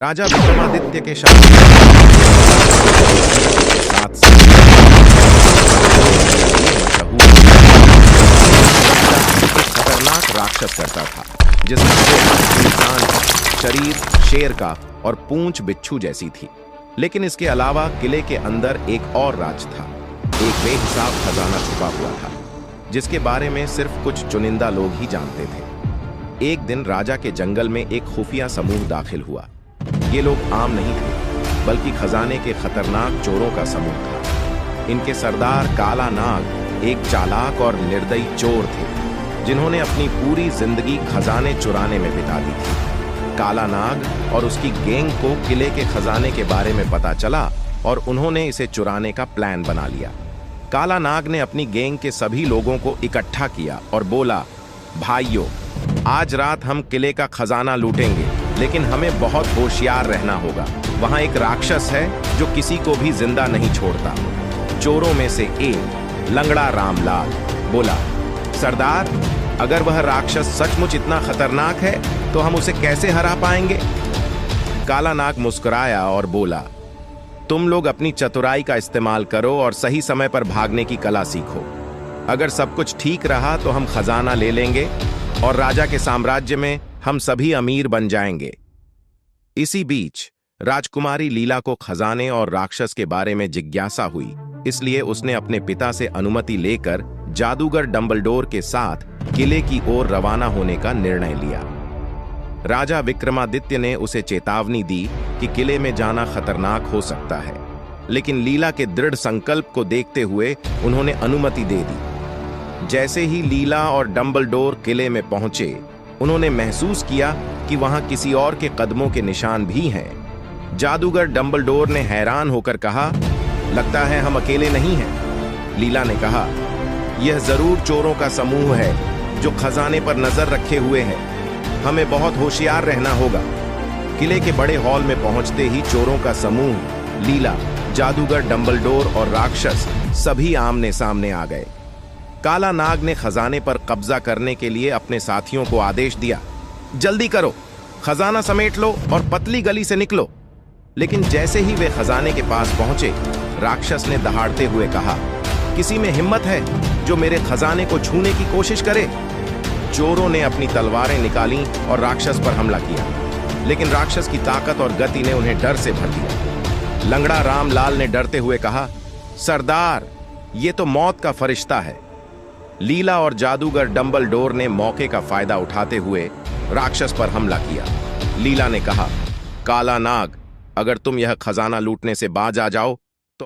राजा विक्रमादित्य के शासन साथ खतरनाक राक्षस करता था जिसका इंसान शरीर शेर का और पूंछ बिच्छू जैसी थी। लेकिन इसके अलावा किले के अंदर एक और राज था। एक बेहिसाब खजाना छुपा हुआ था जिसके बारे में सिर्फ कुछ चुनिंदा लोग ही जानते थे। एक दिन राजा के जंगल में एक खुफिया समूह दाखिल हुआ। ये लोग आम नहीं थे बल्कि खजाने के खतरनाक चोरों का समूह था। इनके सरदार काला नाग एक चालाक और निर्दयी चोर थे जिन्होंने अपनी पूरी जिंदगी खजाने चुराने में बिता दी थी। काला नाग और उसकी गैंग को किले के खजाने के बारे में पता चला और उन्होंने इसे चुराने का प्लान बना लिया। काला नाग ने अपनी गैंग के सभी लोगों को इकट्ठा किया और बोला, भाइयों, आज रात हम किले का खजाना लूटेंगे, लेकिन हमें बहुत होशियार रहना होगा। वहां एक राक्षस है जो किसी को भी जिंदा नहीं छोड़ता। चोरों में से एक लंगड़ा रामलाल बोला, सरदार, अगर वह राक्षस सचमुच इतना खतरनाक है तो हम उसे कैसे हरा पाएंगे? काला नाग मुस्कुराया और बोला, तुम लोग अपनी चतुराई का इस्तेमाल करो और सही समय पर भागने की कला सीखो। अगर सब कुछ ठीक रहा तो हम खजाना ले लेंगे और राजा के साम्राज्य में हम सभी अमीर बन जाएंगे। इसी बीच राजकुमारी लीला को खजाने और राक्षस के बारे में जिज्ञासा हुई, इसलिए उसने अपने पिता से अनुमति लेकर जादूगर डंबलडोर के साथ किले की ओर रवाना होने का निर्णय लिया। राजा विक्रमादित्य ने उसे चेतावनी दी कि किले में जाना खतरनाक हो सकता है, लेकिन लीला के दृढ़ संकल्प को देखते हुए उन्होंने अनुमति दे दी। जैसे ही लीला और डंबलडोर किले में पहुंचे, उन्होंने महसूस किया कि वहां किसी और के कदमों के निशान भी हैं। जादूगर डंबलडोर ने हैरान होकर कहा, लगता है हम अकेले नहीं हैं। लीला ने कहा, यह जरूर चोरों का समूह है जो खजाने पर नजर रखे हुए हैं। हमें बहुत होशियार रहना होगा। किले के बड़े हॉल में पहुंचते ही चोरों का समूह, लीला, जादूगर डंबलडोर और राक्षस सभी आमने सामने आ गए। काला नाग ने खजाने पर कब्जा करने के लिए अपने साथियों को आदेश दिया, जल्दी करो, खजाना समेट लो और पतली गली से निकलो। लेकिन जैसे ही वे खजाने के पास पहुंचे, राक्षस ने दहाड़ते हुए कहा, किसी में हिम्मत है जो मेरे खजाने को छूने की कोशिश करे? चोरों ने अपनी तलवारें निकाली और राक्षस पर हमला किया, लेकिन राक्षस की ताकत और गति ने उन्हें डर से भर दिया। लंगड़ा रामलाल ने डरते हुए कहा, सरदार, ये तो मौत का फरिश्ता है। लीला और जादूगर डंबलडोर ने मौके का फायदा उठाते हुए राक्षस पर हमला किया। लीला ने कहा, काला नाग, अगर तुम यह खजाना लूटने से बाज आ जाओ